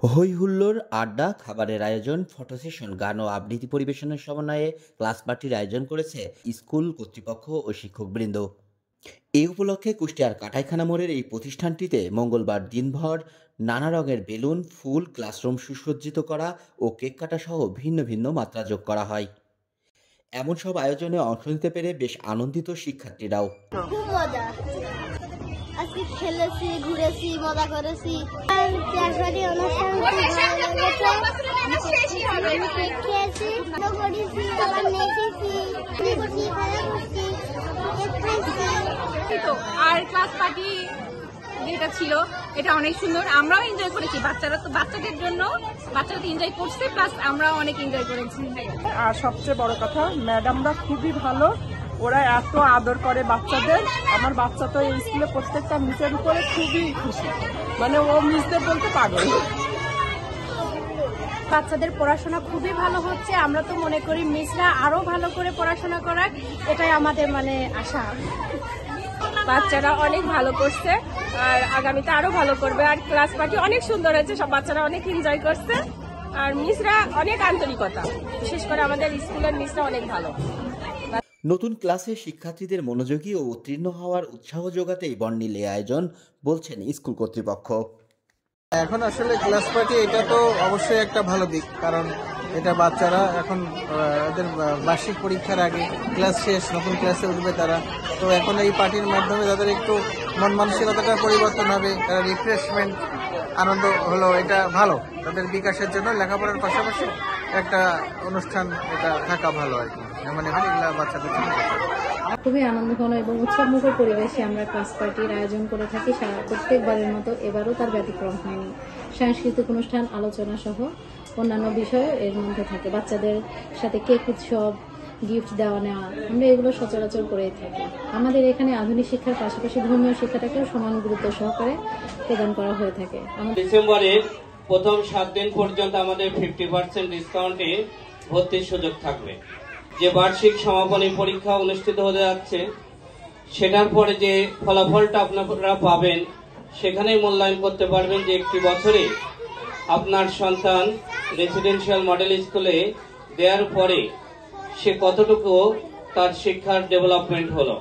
হই হুল্লোড়, আড্ডা, খাবারের আয়োজন, ফটো সেশন, গান ও আবৃত্তি পরিবেশনের সমন্বয়ে ক্লাস পার্টির আয়োজন করেছে স্কুল কর্তৃপক্ষ ও শিক্ষকবৃন্দ। এই উপলক্ষে কুষ্টিয়ার কাটাইখানা মোড়ের এই প্রতিষ্ঠানটিতে মঙ্গলবার দিনভর নানা রঙের বেলুন, ফুল, ক্লাসরুম সুসজ্জিত করা ও কেক কাটা সহ ভিন্ন ভিন্ন মাত্রা যোগ করা হয়। এমন সব আয়োজনে অংশ নিতে পেরে বেশ আনন্দিত শিক্ষার্থীরাও। খুব মজা, আজকে খেলেছি, ঘুরেছি, মজা করেছি। আর ক্লাস পার্টি যেটা ছিল এটা অনেক সুন্দর, আমরাও এনজয় করেছি। বাচ্চারা তো বাচ্চাদের জন্য বাচ্চারা তো এনজয় করছে, প্লাস আমরাও অনেক এনজয় করেছি। আর সবচেয়ে বড় কথা, ম্যাডামরা খুবই ভালো, ওরা এত আদর করে বাচ্চাদের। আমার বাচ্চা তো এই স্কুলে প্রত্যেকটা মিসের উপরে খুবই খুশি, মানে ও মিসদের বলতে পাগল। বাচ্চাদের পড়াশোনা খুবই ভালো হচ্ছে, আমরা তো মনে করি মিসরা আরো ভালো করে পড়াশোনা করার, এটাই আমাদের আশা। বাচ্চারা অনেক ভালো করছে আর আগামীতে আরো ভালো করবে। আর ক্লাস পার্টি অনেক সুন্দর হয়েছে, সব বাচ্চারা অনেক এনজয় করছে। আর মিসরা অনেক আন্তরিকতা, বিশেষ করে আমাদের স্কুলের মিসরা অনেক ভালো। নতুন ক্লাসে শিক্ষার্থীদের মনোযোগী ও উত্তীর্ণ হওয়ার উৎসাহ যোগাতেই বর্ণিল এই আয়োজন, বলছেন স্কুল কর্তৃপক্ষ। এখন আসলে ক্লাস পার্টি এটা তো অবশ্যই একটা ভালো দিক, কারণ এটা বাচ্চারা এখন ওদের বার্ষিক পরীক্ষার আগে ক্লাস শেষ, নতুন ক্লাসে উঠবে তারা। তো এখন এই পার্টির মাধ্যমে তাদের একটু মন মানসিকতাটা পরিবর্তন হবে, তারা রিফ্রেশমেন্ট আনন্দ হলো, এটা ভালো তাদের বিকাশের জন্য। লেখাপড়ার পাশাপাশি একটা অনুষ্ঠান এটা থাকা ভালো আর কি, মানে এগুলা বাচ্চাদের জন্য। খুবই আনন্দঘন এবং উৎসবমুখর পরিবেশে আমরা ক্লাস পার্টির আয়োজন করে থাকি প্রত্যেকবারের মতো। এবারও তার ব্যতিক্রম হয়নি। সাংস্কৃতিক অনুষ্ঠান, আলোচনা সহ অন্যান্য বিষয় এর মধ্যে থাকে। বাচ্চাদের সাথে কেক উৎসব, গিফট দেওয়া নেওয়া, আমরা এগুলো সচরাচর করেই থাকি। আমাদের এখানে আধুনিক শিক্ষার পাশাপাশি ধর্মীয় শিক্ষাটাকেও সমান গুরুত্ব সহকারে প্রদান করা হয়ে থাকে। ডিসেম্বরের প্রথম 7 দিন পর্যন্ত আমাদের 50% ডিসকাউন্টে ভর্তির সুযোগ থাকবে। যে বার্ষিক সমাপনী পরীক্ষা অনুষ্ঠিত হতে যাচ্ছে, সেটার পরে যে ফলাফলটা আপনারা পাবেন, সেখানেই মূল্যায়ন করতে পারবেন যে একটি বছরে আপনার সন্তান রেসিডেন্সিয়াল মডেল স্কুলে দেওয়ার পরে সে কতটুকু তার শিক্ষার ডেভেলপমেন্ট হলো।